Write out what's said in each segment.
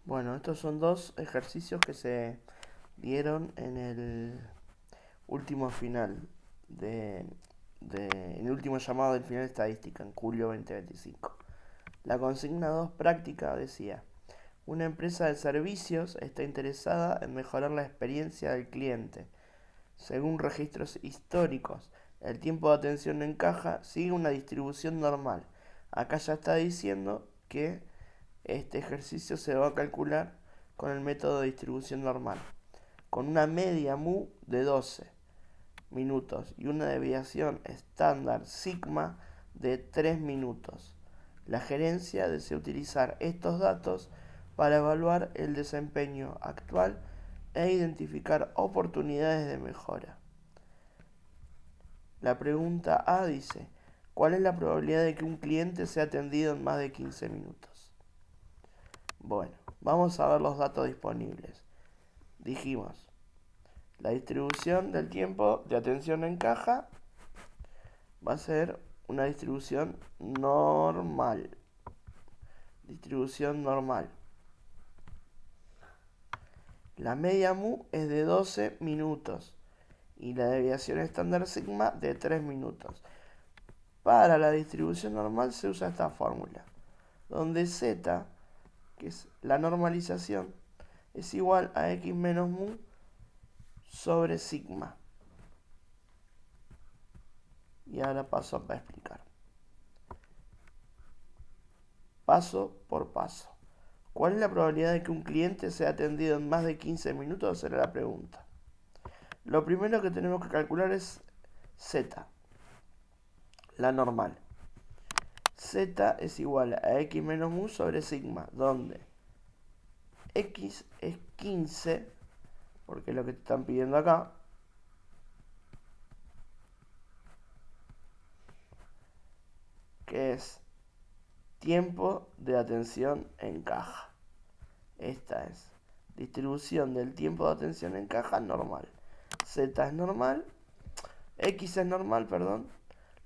Bueno, estos son dos ejercicios que se dieron en el último final de, en el último llamado del final de estadística en julio 2025. La consigna 2 práctica decía: una empresa de servicios está interesada en mejorar la experiencia del cliente. Según registros históricos, el tiempo de atención en caja sigue una distribución normal. Acá ya está diciendo que este ejercicio se va a calcular con el método de distribución normal, con una media mu de 12 minutos y una desviación estándar sigma de 3 minutos. La gerencia desea utilizar estos datos para evaluar el desempeño actual e identificar oportunidades de mejora. La pregunta A dice: ¿cuál es la probabilidad de que un cliente sea atendido en más de 15 minutos? Bueno, vamos a ver los datos disponibles. Dijimos, la distribución del tiempo de atención en caja va a ser una distribución normal. Distribución normal. La media mu es de 12 minutos y la desviación estándar sigma de 3 minutos. Para la distribución normal se usa esta fórmula, donde z, que es la normalización, es igual a x menos mu sobre sigma. Y ahora paso a explicar. Paso por paso. ¿Cuál es la probabilidad de que un cliente sea atendido en más de 15 minutos? Será la pregunta. Lo primero que tenemos que calcular es z, la normal. Z es igual a x menos mu sobre sigma, donde x es 15, porque es lo que te están pidiendo acá, que es tiempo de atención en caja. Esta es distribución del tiempo de atención en caja normal. Z es normal, X es normal, perdón.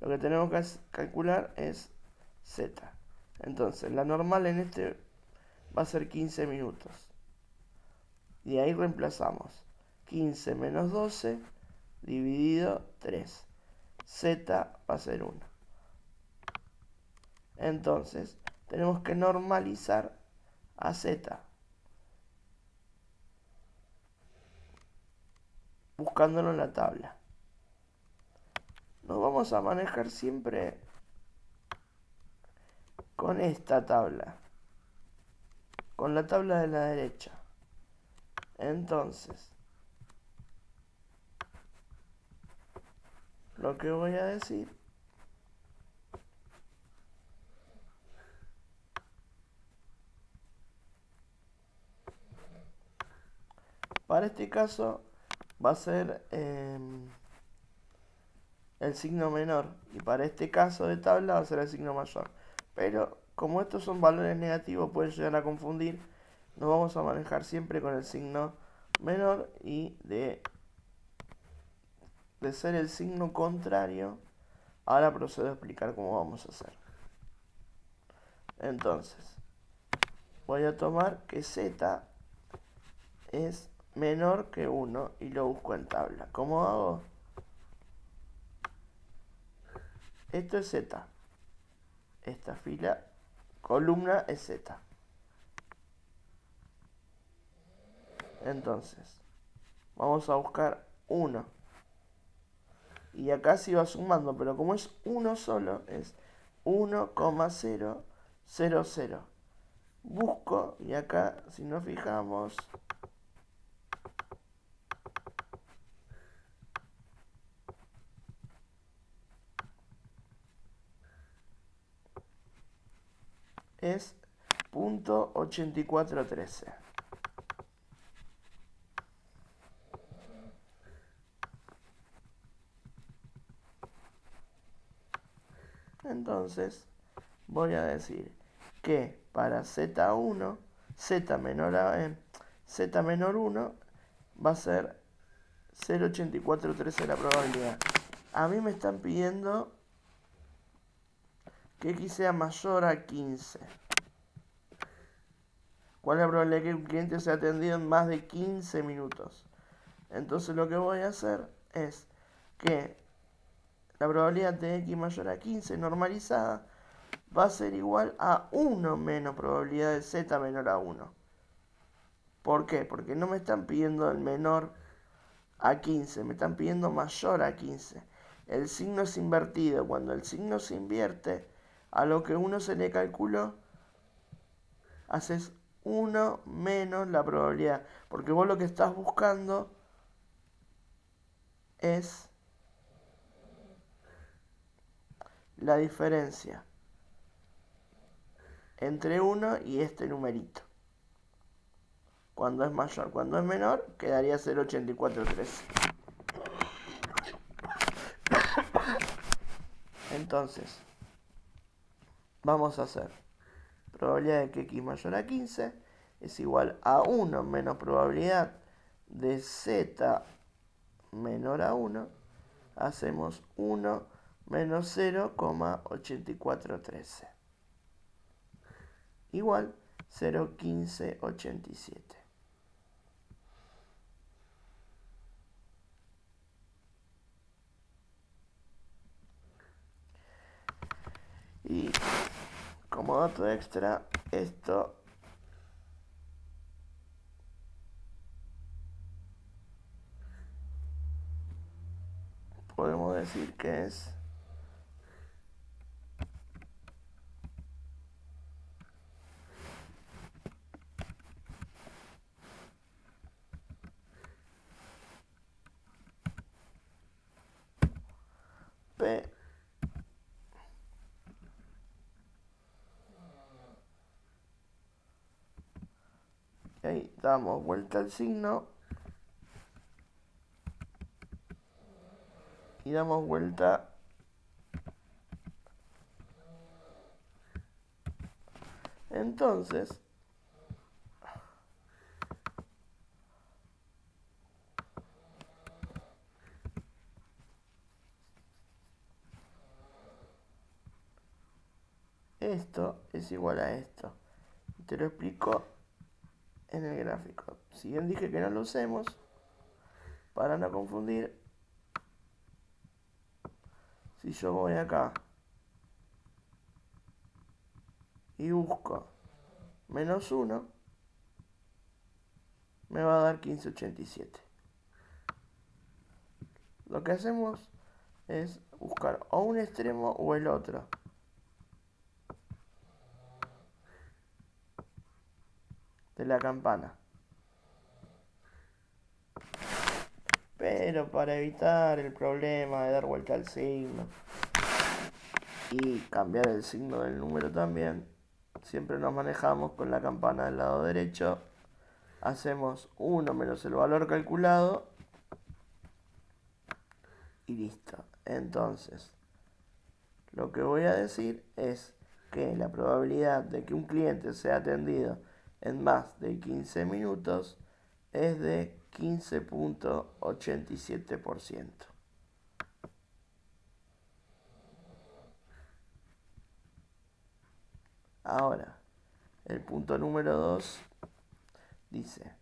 Lo que tenemos que calcular es Z. Entonces, la normal en este va a ser 15 minutos. Y ahí reemplazamos 15 menos 12 dividido 3. Z va a ser 1. Entonces, tenemos que normalizar a Z, buscándolo en la tabla. Nos vamos a manejar siempre con esta tabla, con la tabla de la derecha. Entonces, lo que voy a decir para este caso va a ser el signo menor, y para este caso de tabla va a ser el signo mayor. Pero como estos son valores negativos, pueden llegar a confundir. Nos vamos a manejar siempre con el signo menor, y de ser el signo contrario, ahora procedo a explicar cómo vamos a hacer. Entonces, voy a tomar que z es menor que 1 y lo busco en tabla. ¿Cómo hago? Esto es z. Esta fila, columna es z. Entonces, vamos a buscar 1. Y acá se va sumando, pero como es 1 solo, es 1,000. Busco, y acá, si nos fijamos, es .8413. Entonces, voy a decir que para z1, z menor 1 va a ser 0,8413 la probabilidad. A mí me están pidiendo que x sea mayor a 15. ¿Cuál es la probabilidad de que un cliente sea atendido en más de 15 minutos? Entonces lo que voy a hacer es que la probabilidad de x mayor a 15 normalizada va a ser igual a 1 menos probabilidad de z menor a 1. ¿Por qué? Porque no me están pidiendo el menor a 15, me están pidiendo mayor a 15. El signo es invertido. Cuando el signo se invierte, a lo que uno se le calculó, haces 1 menos la probabilidad. Porque vos lo que estás buscando es la diferencia entre 1 y este numerito. Cuando es mayor, cuando es menor, quedaría 0,8413. Entonces, vamos a hacer probabilidad de que x mayor a 15 es igual a 1 menos probabilidad de z menor a 1. Hacemos 1 menos 0,8413 igual 0,1587. Y como dato extra, esto podemos decir que es P. Y ahí damos vuelta al signo y damos vuelta entonces esto es igual a esto. Te lo explico en el gráfico. Si bien dije que no lo usemos, para no confundir, si yo voy acá y busco menos 1, me va a dar 1587. Lo que hacemos es buscar o un extremo o el otro de la campana. Pero para evitar el problema de dar vuelta al signo y cambiar el signo del número también, siempre nos manejamos con la campana del lado derecho. Hacemos 1 menos el valor calculado y listo. Entonces, lo que voy a decir es que la probabilidad de que un cliente sea atendido en más de 15 minutos es de 15,87%. Ahora, el punto número 2 dice,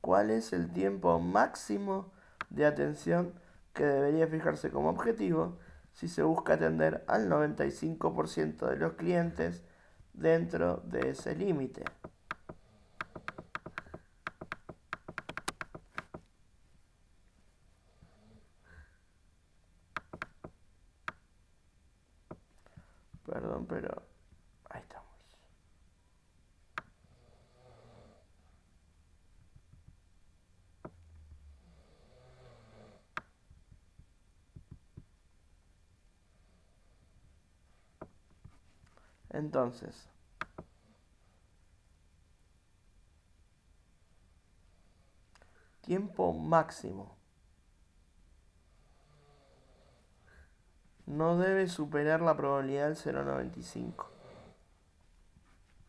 ¿cuál es el tiempo máximo de atención que debería fijarse como objetivo si se busca atender al 95% de los clientes dentro de ese límite? Perdón, pero ahí estamos. Entonces, tiempo máximo no debe superar la probabilidad del 0,95.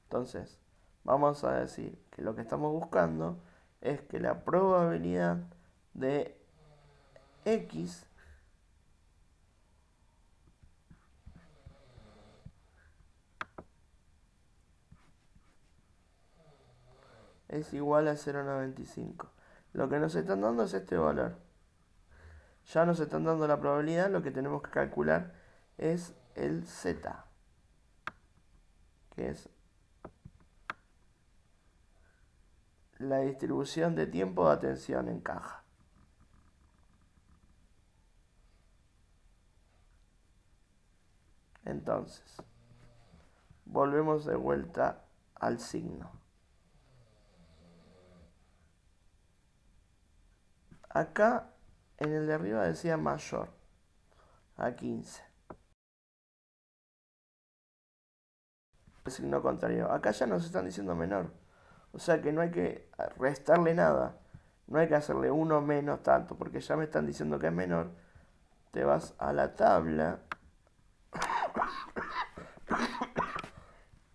Entonces, vamos a decir que lo que estamos buscando es que la probabilidad de x es igual a 0,95. Lo que nos están dando es este valor. Ya nos están dando la probabilidad, lo que tenemos que calcular es el z, que es la distribución de tiempo de atención en caja. Entonces, volvemos de vuelta al signo. Acá en el de arriba decía mayor a 15. El signo contrario. Acá ya nos están diciendo menor. O sea que no hay que restarle nada. No hay que hacerle uno menos tanto, porque ya me están diciendo que es menor. Te vas a la tabla.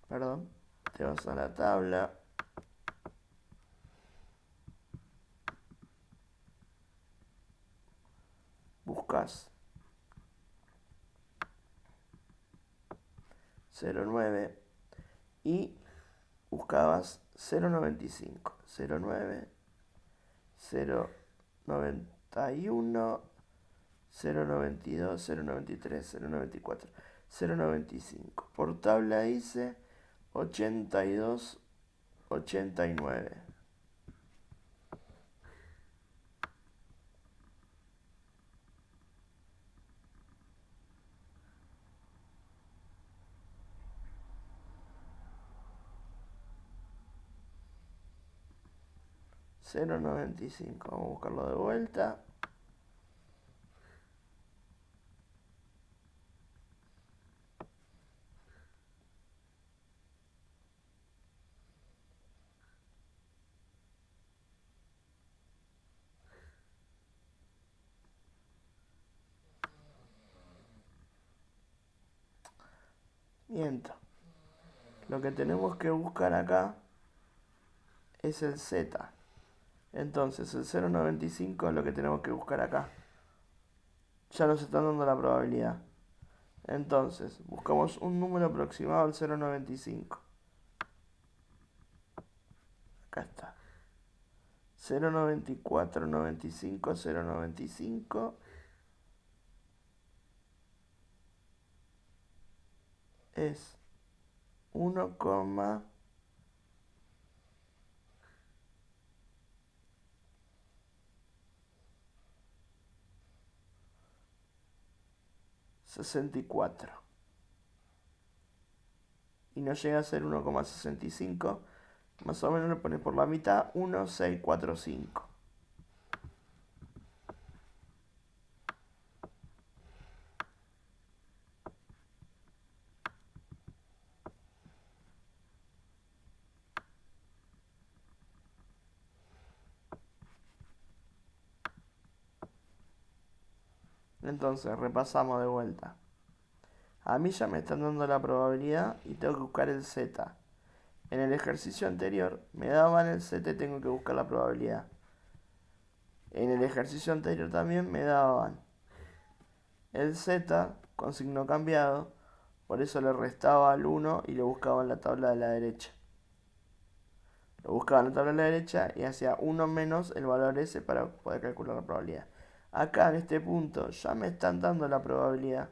Perdón. Te vas a la tabla. Buscas 0,9 y buscabas 0,95. 0,9, 0,91, 0,92, 0,93, 0,94, 0,95. Por tabla dice 82, 89. $0,95. Vamos a buscarlo de vuelta. Miento. Lo que tenemos que buscar acá es el Z. Entonces el 0,95 es lo que tenemos que buscar acá. Ya nos están dando la probabilidad. Entonces, buscamos un número aproximado al 0,95. Acá está. 0,94, 95, 0,95 es 1,64. Y no llega a ser 1,65. Más o menos lo pones por la mitad, 1,645. Entonces, repasamos de vuelta. A mí ya me están dando la probabilidad y tengo que buscar el z. En el ejercicio anterior me daban el z y tengo que buscar la probabilidad. En el ejercicio anterior también me daban el z con signo cambiado, por eso le restaba al 1 y lo buscaba en la tabla de la derecha. Lo buscaba en la tabla de la derecha y hacía 1 menos el valor ese para poder calcular la probabilidad. Acá en este punto ya me están dando la probabilidad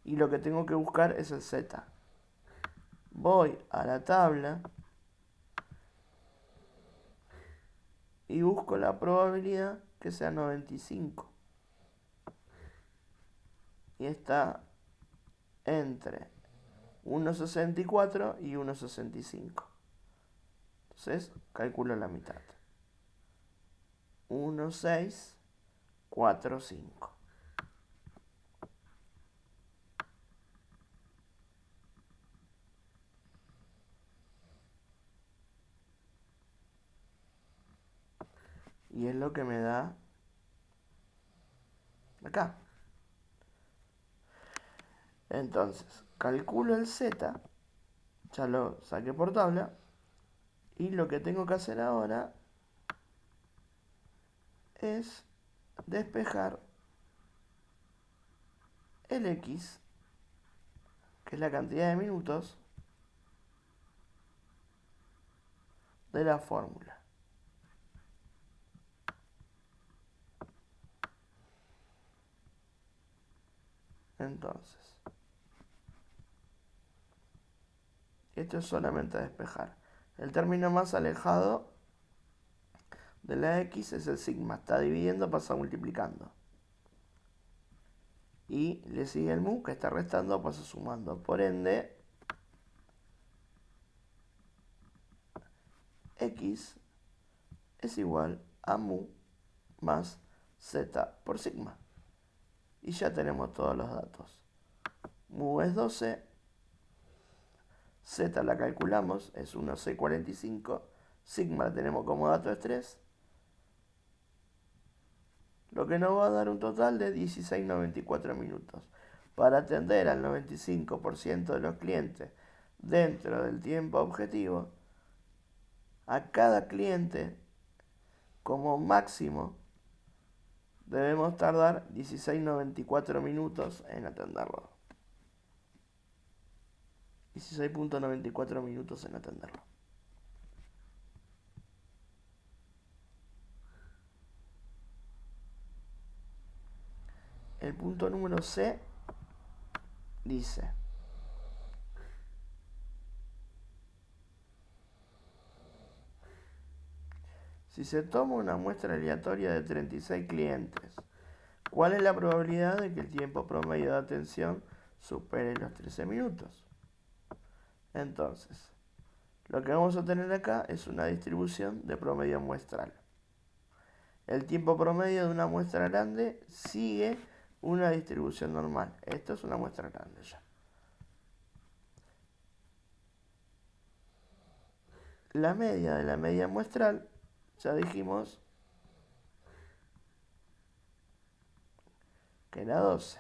y lo que tengo que buscar es el z. Voy a la tabla y busco la probabilidad que sea 95. Y está entre 1,64 y 1,65. Entonces calculo la mitad. 1,645. Y es lo que me da acá. Entonces, calculo el z, ya lo saqué por tabla, y lo que tengo que hacer ahora es despejar el x, que es la cantidad de minutos, de la fórmula. Entonces, esto es solamente despejar. El término más alejado de la x es el sigma. Está dividiendo, pasa multiplicando. Y le sigue el mu, que está restando, pasa sumando. Por ende, x es igual a mu más z por sigma. Y ya tenemos todos los datos. Mu es 12, z la calculamos, es 1,645, sigma la tenemos como dato es 3, lo que nos va a dar un total de 16,94 minutos. Para atender al 95% de los clientes dentro del tiempo objetivo, a cada cliente como máximo debemos tardar 16,94 minutos en atenderlo. 16,94 minutos en atenderlo. El punto número C dice: si se toma una muestra aleatoria de 36 clientes, ¿cuál es la probabilidad de que el tiempo promedio de atención supere los 13 minutos? Entonces, lo que vamos a tener acá es una distribución de promedio muestral. El tiempo promedio de una muestra grande sigue una distribución normal. Esto es una muestra grande ya. La media de la media muestral, ya dijimos que era 12.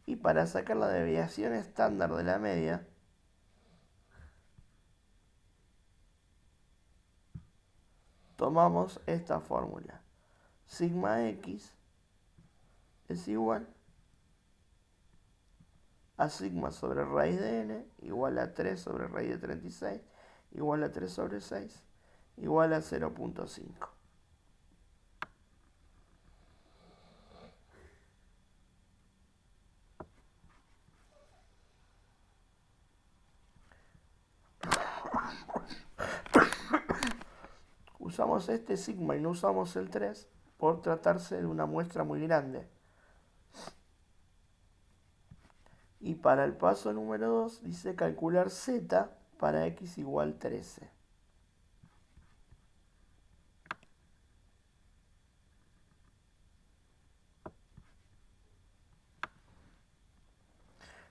Y para sacar la desviación estándar de la media, tomamos esta fórmula. Sigma x es igual a sigma sobre raíz de n, igual a 3 sobre raíz de 36, igual a 3 sobre 6, igual a 0,5. Usamos este sigma y no usamos el 3 por tratarse de una muestra muy grande. Y para el paso número 2 dice calcular z para x igual 13.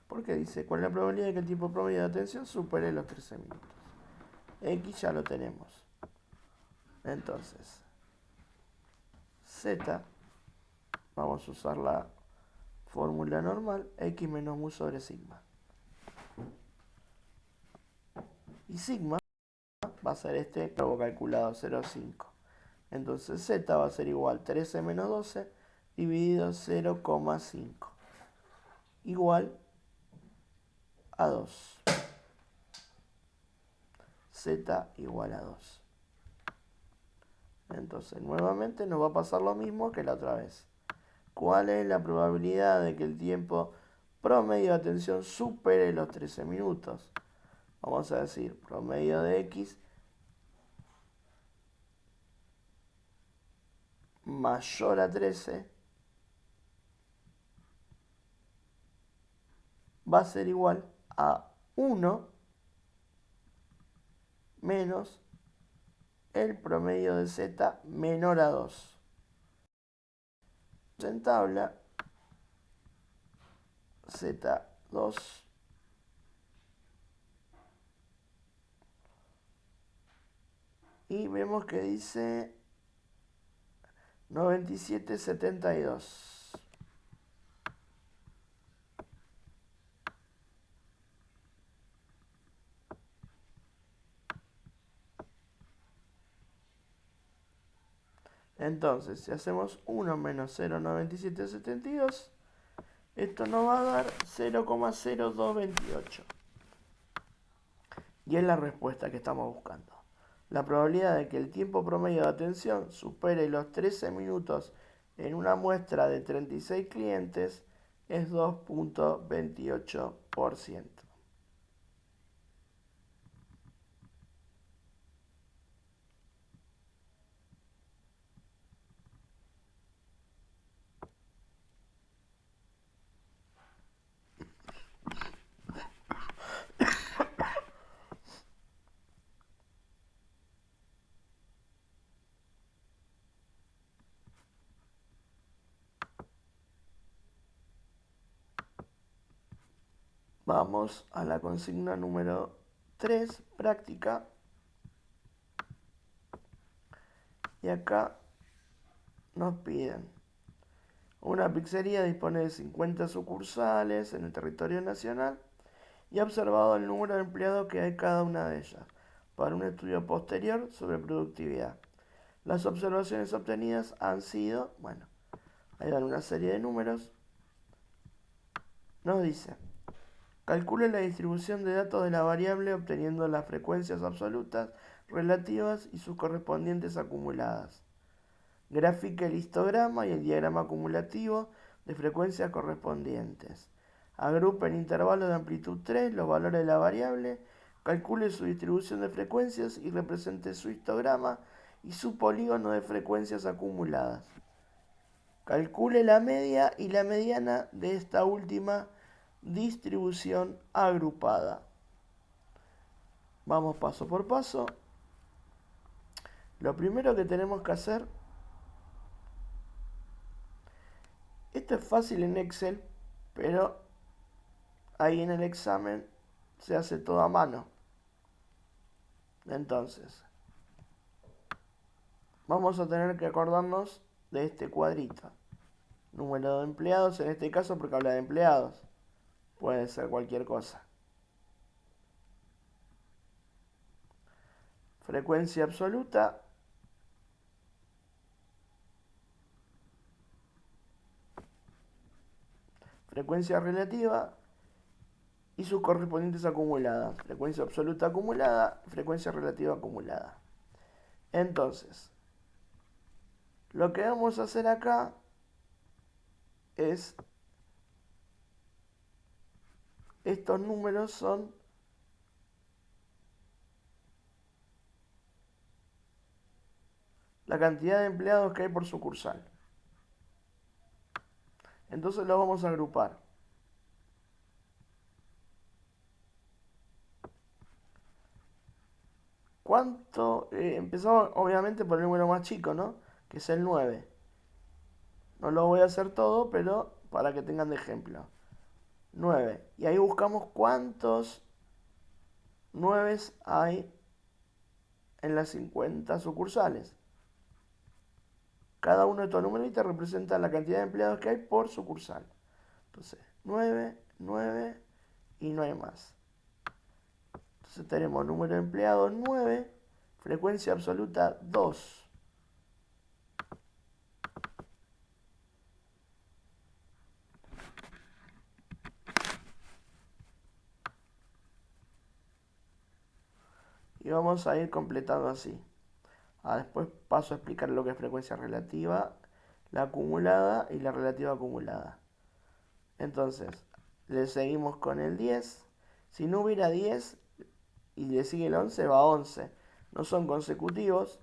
Porque dice, ¿cuál es la probabilidad de que el tiempo promedio de atención supere los 13 minutos? X ya lo tenemos. Entonces, z, vamos a usar la fórmula normal, x menos mu sobre sigma. Y sigma va a ser este nuevo calculado, 0,5. Entonces z va a ser igual 13 menos 12 dividido 0,5. Igual a 2. Z igual a 2. Entonces nuevamente nos va a pasar lo mismo que la otra vez. ¿Cuál es la probabilidad de que el tiempo promedio de atención supere los 13 minutos? Vamos a decir promedio de x mayor a 13 va a ser igual a 1 menos el promedio de z menor a 2. En tabla, z2 y vemos que dice 97,72. Entonces, si hacemos 1 menos 0,9772, esto nos va a dar 0,0228. Y es la respuesta que estamos buscando. La probabilidad de que el tiempo promedio de atención supere los 13 minutos en una muestra de 36 clientes es 2,28%. Vamos a la consigna número 3, práctica. Y acá nos piden: una pizzería dispone de 50 sucursales en el territorio nacional y ha observado el número de empleados que hay en cada una de ellas para un estudio posterior sobre productividad. Las observaciones obtenidas han sido, ahí dan una serie de números. Nos dice: calcule la distribución de datos de la variable obteniendo las frecuencias absolutas, relativas y sus correspondientes acumuladas. Grafique el histograma y el diagrama acumulativo de frecuencias correspondientes. Agrupe en intervalos de amplitud 3 los valores de la variable. Calcule su distribución de frecuencias y represente su histograma y su polígono de frecuencias acumuladas. Calcule la media y la mediana de esta última distribución agrupada. Vamos paso por paso. Lo primero que tenemos que hacer, esto es fácil en Excel, pero ahí en el examen se hace todo a mano. Entonces, vamos a tener que acordarnos de este cuadrito. Número de empleados, en este caso porque habla de empleados. Puede ser cualquier cosa. Frecuencia absoluta. Frecuencia relativa y sus correspondientes acumuladas. Frecuencia absoluta acumulada, frecuencia relativa acumulada. Entonces, lo que vamos a hacer acá es, estos números son la cantidad de empleados que hay por sucursal. Entonces los vamos a agrupar. ¿Cuánto? Empezamos obviamente por el número más chico, ¿no? Que es el 9. No lo voy a hacer todo, pero para que tengan de ejemplo. 9. Y ahí buscamos cuántos 9 hay en las 50 sucursales. Cada uno de estos numeritos representa la cantidad de empleados que hay por sucursal. Entonces, 9, 9 y no hay más. Entonces tenemos número de empleados 9, frecuencia absoluta 2. Y vamos a ir completando así. Después paso a explicar lo que es frecuencia relativa, la acumulada y la relativa acumulada. Entonces, le seguimos con el 10. Si no hubiera 10 y le sigue el 11, va a 11. No son consecutivos.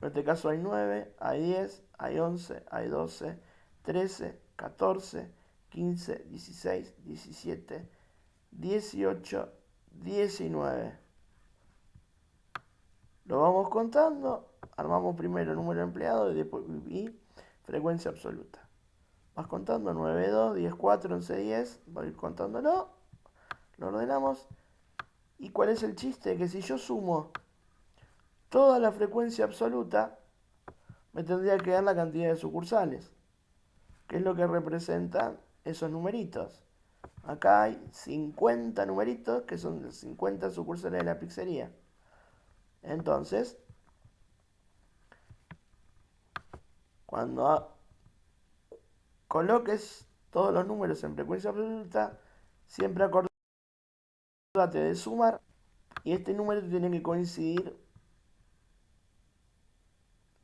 En este caso hay 9, hay 10, hay 11, hay 12, 13, 14, 15, 16, 17, 18, 19. Lo vamos contando. Armamos primero el número de empleados y después frecuencia absoluta. Vas contando 9, 2, 10, 4, 11, 10. Voy a ir contándolo. Lo ordenamos. ¿Y cuál es el chiste? Que si yo sumo toda la frecuencia absoluta, me tendría que dar la cantidad de sucursales, que es lo que representan esos numeritos. Acá hay 50 numeritos, que son las 50 sucursales de la pizzería. Entonces, cuando coloques todos los números en frecuencia absoluta, siempre acordate trate de sumar y este número tiene que coincidir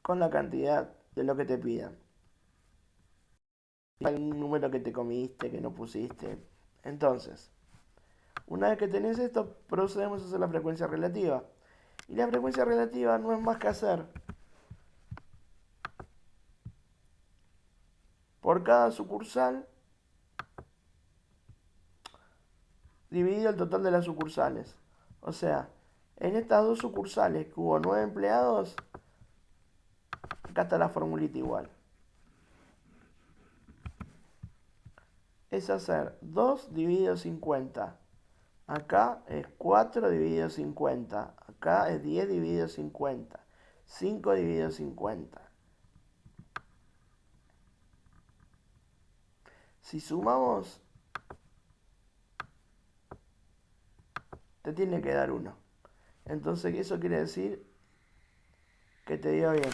con la cantidad de lo que te pidan. Algún número que te comiste, que no pusiste. Entonces, una vez que tenés esto, procedemos a hacer la frecuencia relativa. Y la frecuencia relativa no es más que hacer por cada sucursal dividido el total de las sucursales. O sea, en estas dos sucursales que hubo 9 empleados, acá está la formulita igual. Es hacer 2 dividido 50. Acá es 4 dividido 50. Acá es 10 dividido 50. 5 dividido 50. Si sumamos, te tiene que dar 1. Entonces eso quiere decir que te dio bien.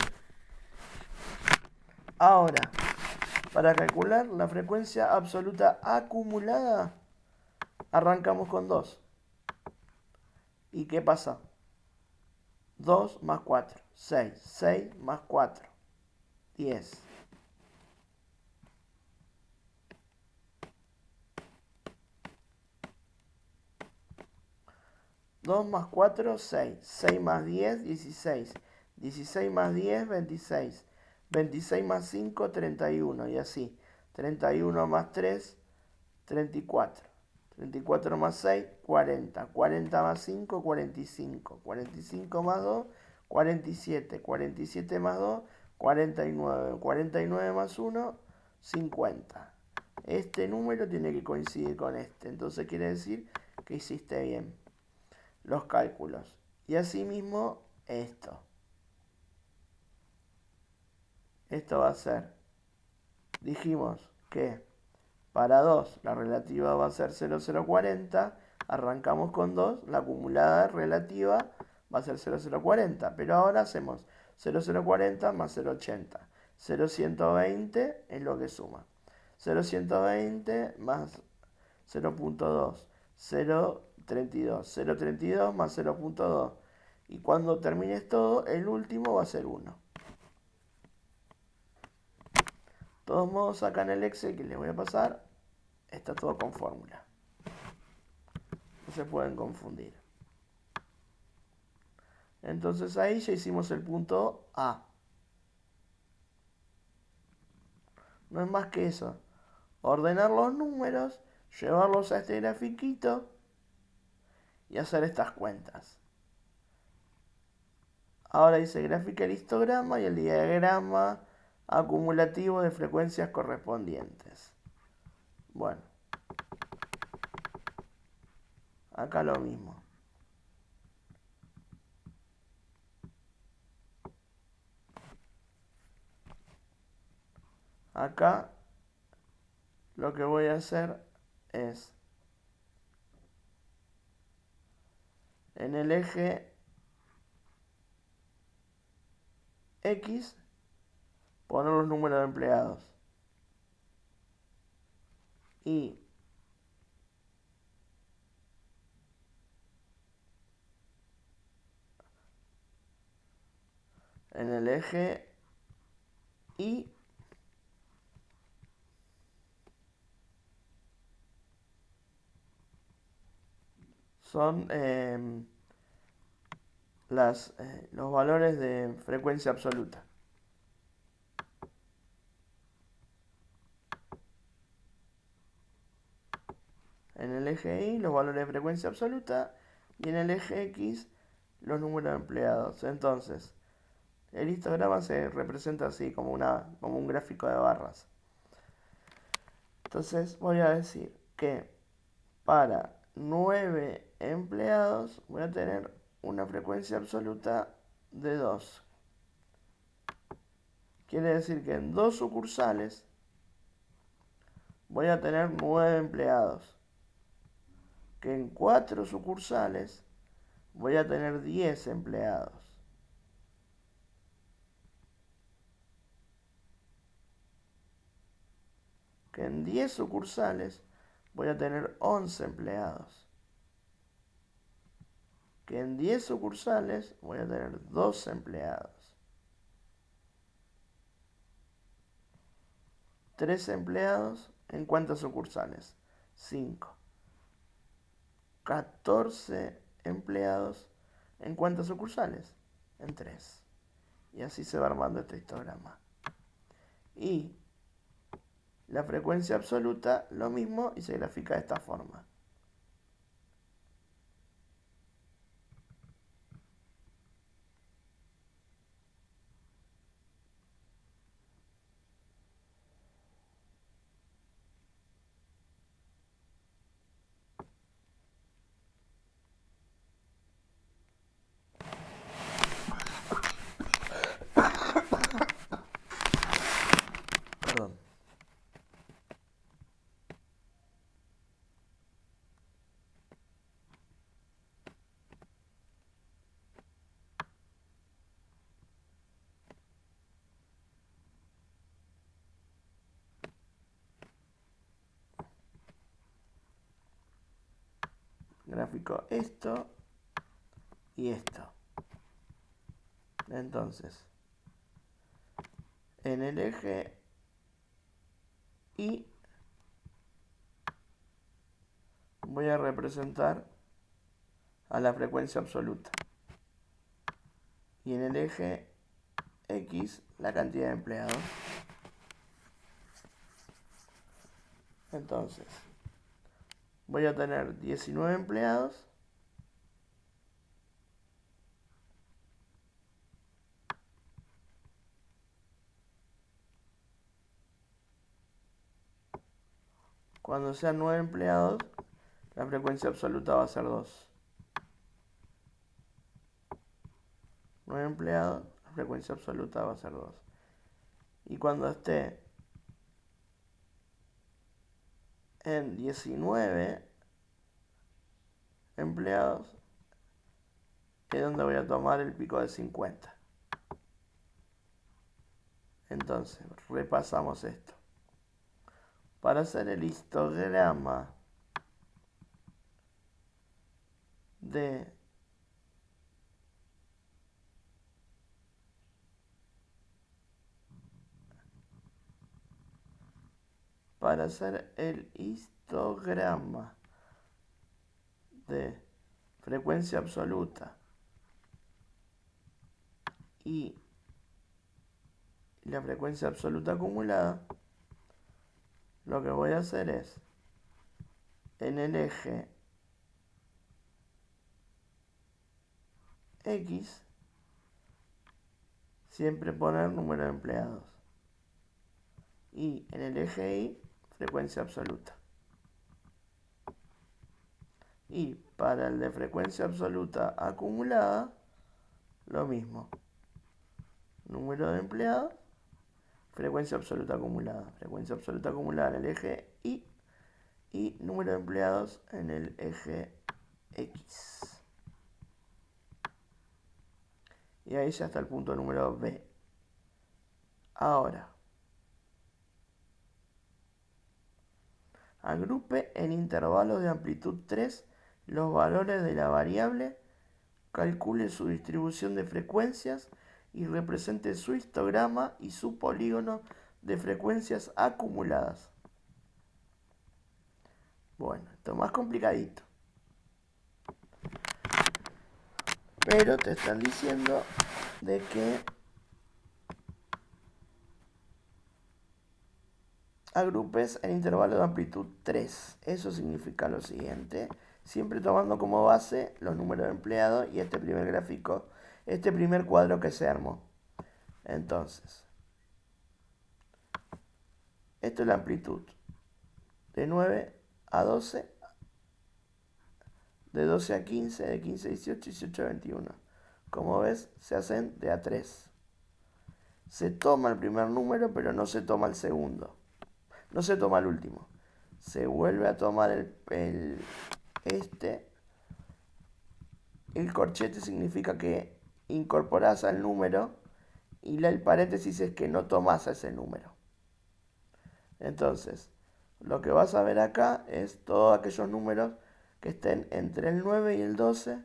Ahora, para calcular la frecuencia absoluta acumulada, arrancamos con 2. ¿Y qué pasa? 2 más 4, 6. 6 más 4, 10. 2 más 4, 6. 6 más 10, 16. 16 más 10, 26. 26 más 5, 31. Y así. 31 más 3, 34. 34 más 6, 40. 40 más 5, 45. 45 más 2, 47. 47 más 2, 49. 49 más 1, 50. Este número tiene que coincidir con este. Entonces quiere decir que hiciste bien los cálculos. Y asimismo esto. Esto va a ser, dijimos que para 2 la relativa va a ser 0,040. Arrancamos con 2, la acumulada relativa va a ser 0,040. Pero ahora hacemos 0,040 más 0,80. 0,120 es lo que suma. 0,120 más 0,2. 0,32. 0,32 más 0,2. Y cuando termines todo, el último va a ser 1. De todos modos, acá en el Excel que les voy a pasar, está todo con fórmula. No se pueden confundir. Entonces ahí ya hicimos el punto A. No es más que eso. Ordenar los números, llevarlos a este grafiquito y hacer estas cuentas. Ahora dice gráfica el histograma y el diagrama acumulativo de frecuencias correspondientes. Bueno, acá lo mismo. Acá lo que voy a hacer es en el eje X poner los números de empleados y en el eje Y son los valores de frecuencia absoluta. En el eje Y los valores de frecuencia absoluta y en el eje X los números de empleados. Entonces, el histograma se representa así, como un gráfico de barras. Entonces voy a decir que para 9 empleados voy a tener una frecuencia absoluta de 2. Quiere decir que en 2 sucursales voy a tener 9 empleados. Que en 4 sucursales voy a tener 10 empleados. Que en 10 sucursales voy a tener 11 empleados. que en 10 sucursales voy a tener 2 empleados. 3 empleados, ¿en cuántas sucursales? 5. 14 empleados, ¿en cuántas sucursales? En 3. Y así se va armando este histograma. Y la frecuencia absoluta, lo mismo, y se grafica de esta forma. Perdón. Gráfico esto y esto. Entonces, en el eje Y voy a representar a la frecuencia absoluta. Y en el eje X, la cantidad de empleados. Entonces, voy a tener 19 empleados cuando sean 9 empleados, la frecuencia absoluta va a ser 2. 9 empleados, la frecuencia absoluta va a ser 2. Y cuando esté en 19 empleados, es donde voy a tomar el pico de 50. Entonces, repasamos esto. Para hacer el histograma de frecuencia absoluta y la frecuencia absoluta acumulada, lo que voy a hacer es, en el eje X, siempre poner número de empleados. Y en el eje Y, frecuencia absoluta. Y para el de frecuencia absoluta acumulada, lo mismo. Número de empleados, frecuencia absoluta acumulada. Frecuencia absoluta acumulada en el eje y número de empleados en el eje X. Y ahí ya está el punto número B. Ahora, agrupe en intervalos de amplitud 3 los valores de la variable, calcule su distribución de frecuencias y represente su histograma y su polígono de frecuencias acumuladas. Bueno, esto es más complicadito. Pero te están diciendo de que agrupes en intervalo de amplitud 3. Eso significa lo siguiente. Siempre tomando como base los números de empleados y este primer gráfico, este primer cuadro que se armó. Entonces, esto es la amplitud. De 9 a 12, de 12 a 15, de 15 a 18, 18 a 21. Como ves, se hacen de a 3. Se toma el primer número, pero no se toma el segundo. No se toma el último. Se vuelve a tomar el corchete significa que incorporás al número y el paréntesis es que no tomás ese número. Entonces, lo que vas a ver acá es todos aquellos números que estén entre el 9 y el 12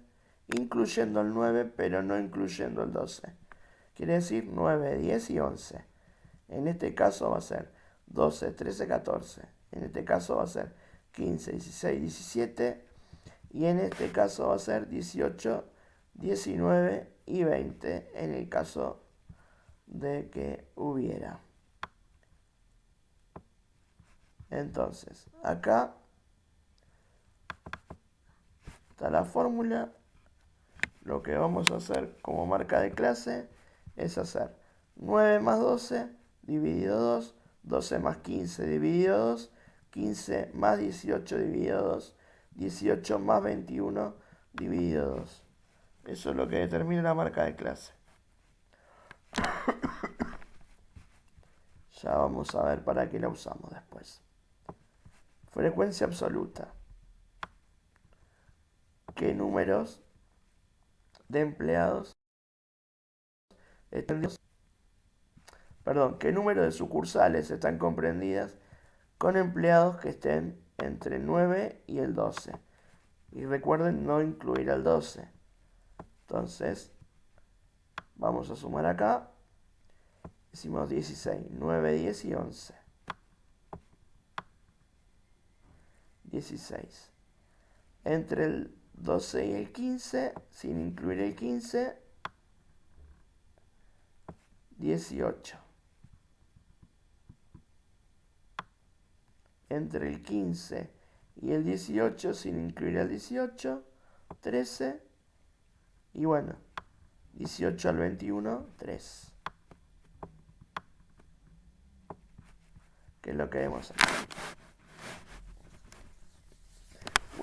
incluyendo el 9, pero no incluyendo el 12. Quiere decir 9, 10 y 11. En este caso va a ser 12, 13, 14. En este caso va a ser 15, 16, 17. Y en este caso va a ser 18, 19 y 20 en el caso de que hubiera. Entonces, acá está la fórmula. Lo que vamos a hacer como marca de clase es hacer 9 más 12 dividido 2, 12 más 15 dividido 2, 15 más 18 dividido 2, 18 más 21 dividido 2. Eso es lo que determina la marca de clase. Ya vamos a ver para qué la usamos después. Frecuencia absoluta. ¿Qué números de empleados qué número de sucursales están comprendidas con empleados que estén entre el 9 y el 12? Y recuerden no incluir al 12. Entonces, vamos a sumar acá. Hicimos 16, 9, 10 y 11. 16. Entre el 12 y el 15, sin incluir el 15, 18. Entre el 15 y el 18, sin incluir el 18, 13. Y bueno, 18 al 21, 3. Que es lo que vemos aquí.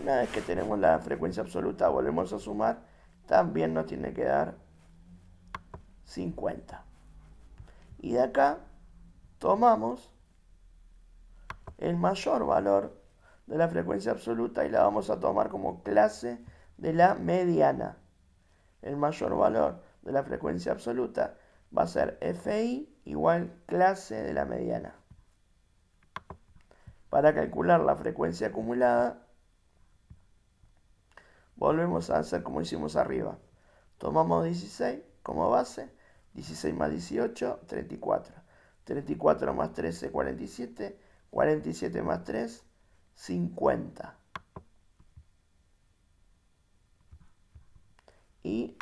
Una vez que tenemos la frecuencia absoluta, volvemos a sumar. También nos tiene que dar 50. Y de acá tomamos el mayor valor de la frecuencia absoluta y la vamos a tomar como clase de la mediana. El mayor valor de la frecuencia absoluta va a ser FI igual clase de la mediana. Para calcular la frecuencia acumulada, volvemos a hacer como hicimos arriba. Tomamos 16 como base, 16 más 18, 34. 34 más 13, 47. 47 más 3, 50. Y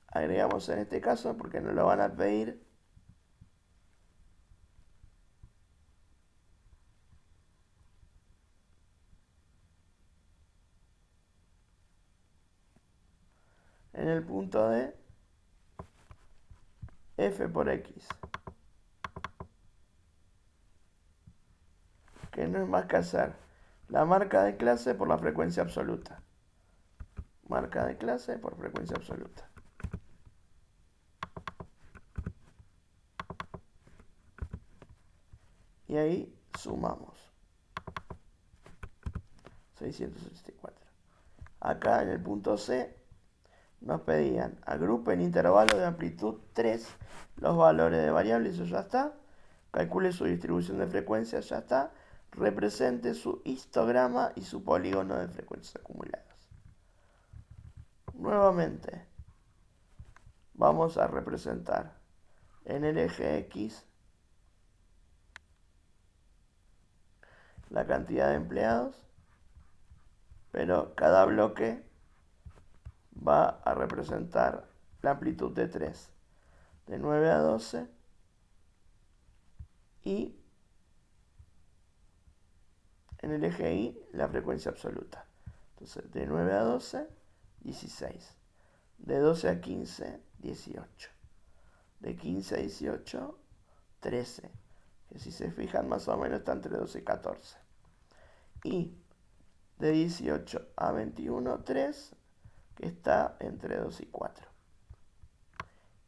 agregamos en este caso, porque nos lo van a pedir, en el punto de f por x, que no es más que hacer la marca de clase por la frecuencia absoluta. Marca de clase por frecuencia absoluta. Y ahí sumamos. 664. Acá en el punto C nos pedían agrupen intervalos de amplitud 3 los valores de variables, eso ya está. Calcule su distribución de frecuencias, ya está. Represente su histograma y su polígono de frecuencias acumuladas. Nuevamente, vamos a representar en el eje X la cantidad de empleados, pero cada bloque va a representar la amplitud de 3, de 9 a 12, y en el eje Y la frecuencia absoluta. Entonces, de 9 a 12, 16. De 12 a 15, 18. De 15 a 18, 13. Que si se fijan más o menos está entre 12 y 14. Y de 18 a 21, 3, que está entre 2 y 4.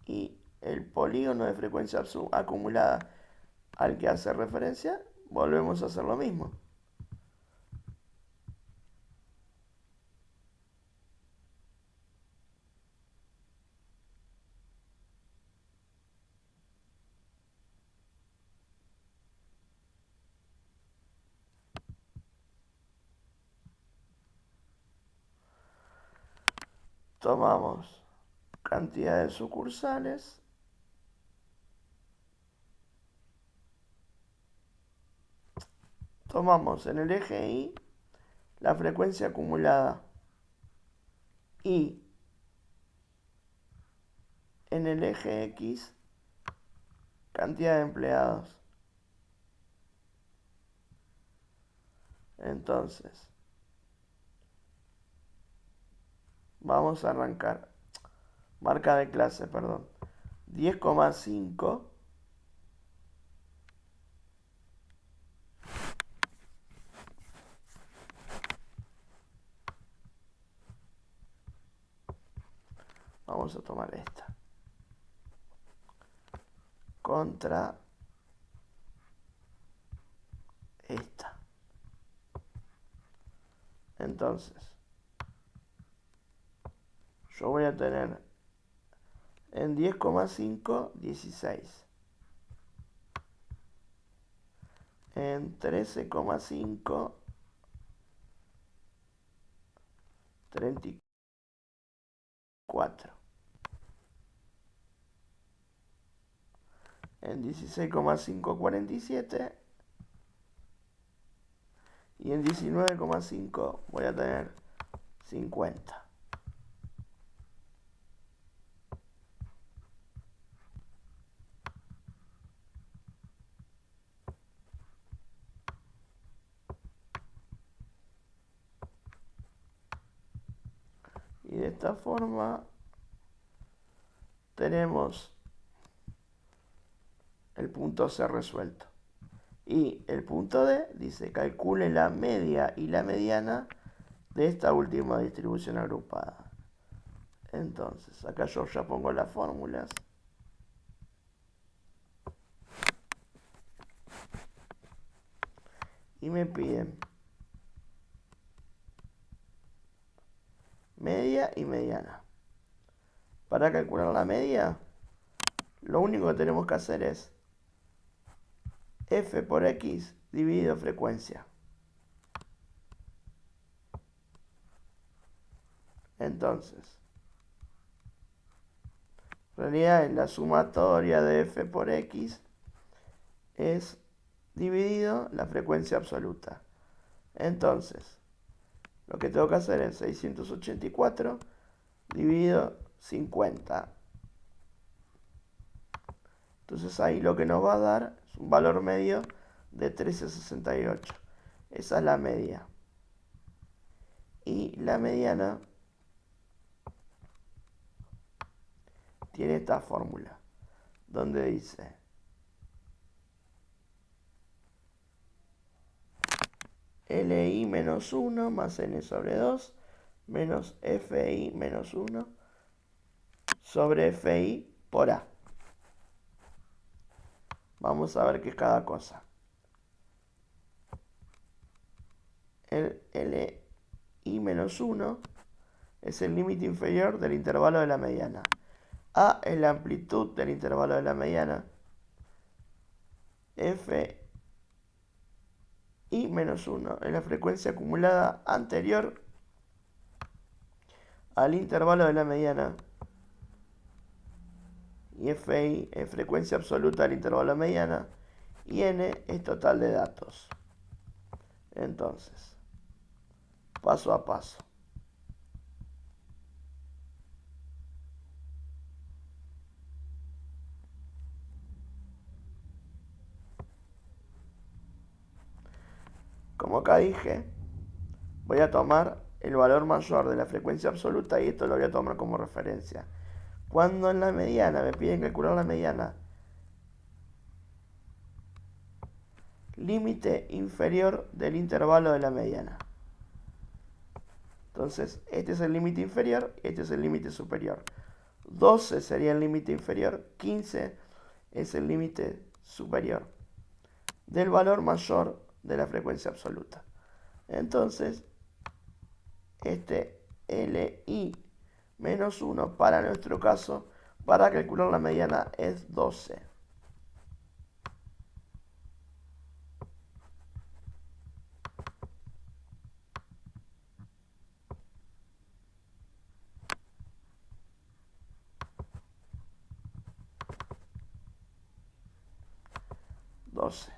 Y el polígono de frecuencia acumulada al que hace referencia, volvemos a hacer lo mismo. Tomamos cantidad de sucursales tomamos en el eje Y la frecuencia acumulada y en el eje X cantidad de empleados. Entonces, vamos a arrancar. Marca de clase, perdón. 10,5 vamos a tomar esta contra esta. Entonces, yo voy a tener en 10,5 16, en 13,5 34, en 16,5 47 y en 19,5 voy a tener 50. Y de esta forma tenemos el punto C resuelto. Y el punto D dice calcule la media y la mediana de esta última distribución agrupada. Entonces, acá yo ya pongo las fórmulas. Y me piden media y mediana. Para calcular la media, lo único que tenemos que hacer es f por x dividido frecuencia. Entonces, en realidad la sumatoria de f por x es dividido la frecuencia absoluta. Entonces, lo que tengo que hacer es 684 dividido 50. Entonces ahí lo que nos va a dar es un valor medio de 13,68. Esa es la media. Y la mediana tiene esta fórmula, donde dice LI menos 1 más N sobre 2 menos FI menos 1 sobre FI por A. Vamos a ver qué es cada cosa. El LI menos 1 es el límite inferior del intervalo de la mediana. A es la amplitud del intervalo de la mediana. FI menos 1 es la frecuencia acumulada anterior al intervalo de la mediana. Y FI es frecuencia absoluta del intervalo de la mediana. Y N es total de datos. Entonces, paso a paso. Como acá dije, voy a tomar el valor mayor de la frecuencia absoluta y esto lo voy a tomar como referencia. Cuando en la mediana me piden calcular la mediana, límite inferior del intervalo de la mediana. Entonces, este es el límite inferior y este es el límite superior. 12 sería el límite inferior, 15 es el límite superior del valor mayor de la frecuencia absoluta. Entonces, este LI menos 1 para nuestro caso, para calcular la mediana, es 12. 12.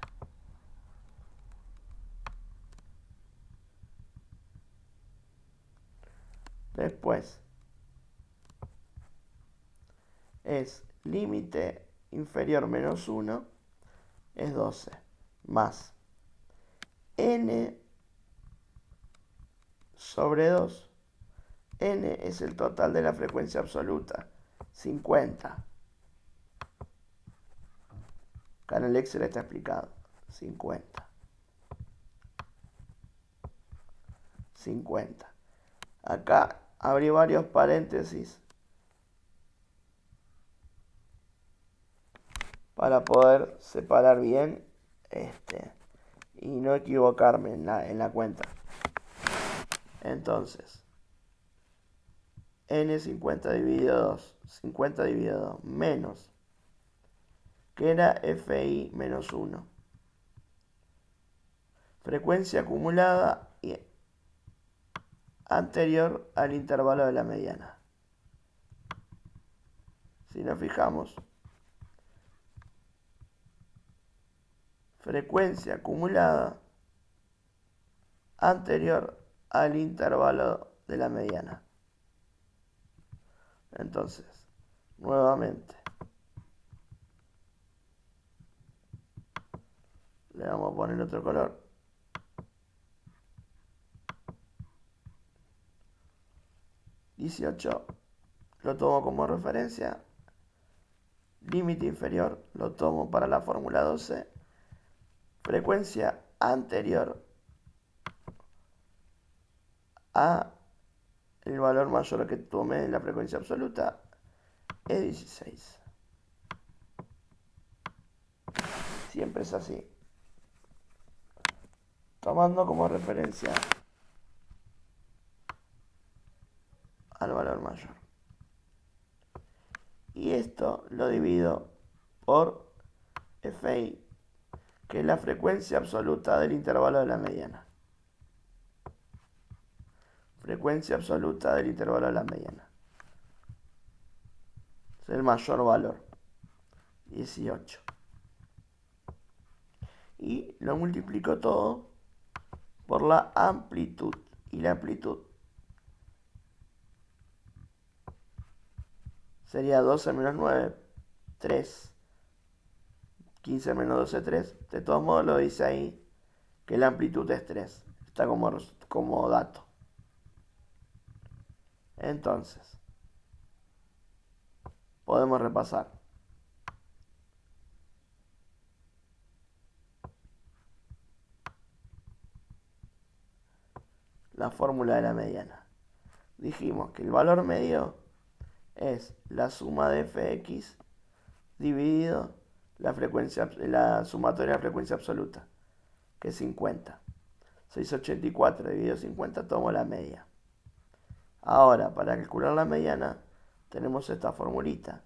Después es límite inferior menos 1 es 12 más n sobre 2. N es el total de la frecuencia absoluta, 50. Acá en el Excel está explicado, 50. 50. Acá abrí varios paréntesis para poder separar bien y no equivocarme en la cuenta. Entonces, n 50 dividido 2, 50 dividido 2, menos, que era fi menos 1. Frecuencia acumulada y anterior al intervalo de la mediana. Si nos fijamos, frecuencia acumulada anterior al intervalo de la mediana. Entonces, nuevamente, le vamos a poner otro color. $18 lo tomo como referencia. Límite inferior lo tomo para la fórmula 12. Frecuencia anterior a el valor mayor que tomé en la frecuencia absoluta es 16. Siempre es así. Tomando como referencia al valor mayor. Y esto lo divido por Fi, que es la frecuencia absoluta del intervalo de la mediana. Frecuencia absoluta del intervalo de la mediana. Es el mayor valor. 18. Y lo multiplico todo por la amplitud. Y la amplitud sería 12 menos 9, 3. 15 menos 12, 3. De todos modos lo dice ahí que la amplitud es 3. Está como dato. Entonces, podemos repasar. La fórmula de la mediana. Dijimos que el valor medio es la suma de fx dividido la sumatoria de la frecuencia absoluta, que es 50. 684 dividido 50, tomo la media. Ahora, para calcular la mediana, tenemos esta formulita.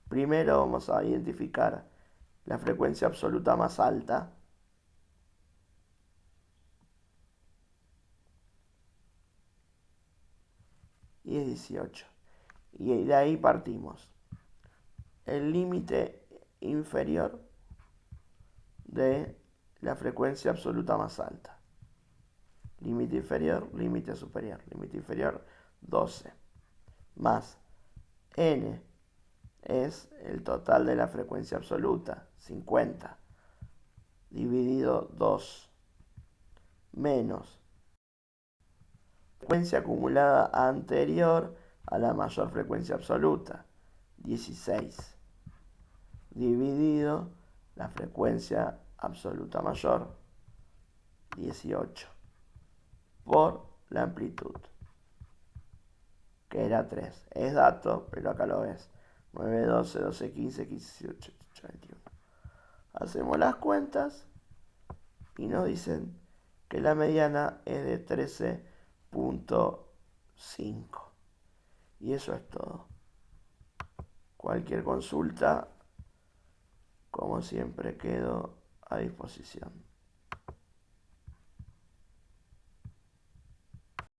Primero vamos a identificar la frecuencia absoluta más alta. Y es 18. Y de ahí partimos. El límite inferior de la frecuencia absoluta más alta. Límite inferior, límite superior. Límite inferior, 12. Más n es el total de la frecuencia absoluta, 50. Dividido 2. Menos frecuencia acumulada anterior a la mayor frecuencia absoluta, 16. Dividido la frecuencia absoluta mayor, 18. Por la amplitud, que era 3. Es dato, pero acá lo ves. 9, 12, 12, 15, 15, 18, 18, 21. Hacemos las cuentas y nos dicen que la mediana es de 13.5. Y eso es todo. Cualquier consulta, como siempre, quedo a disposición.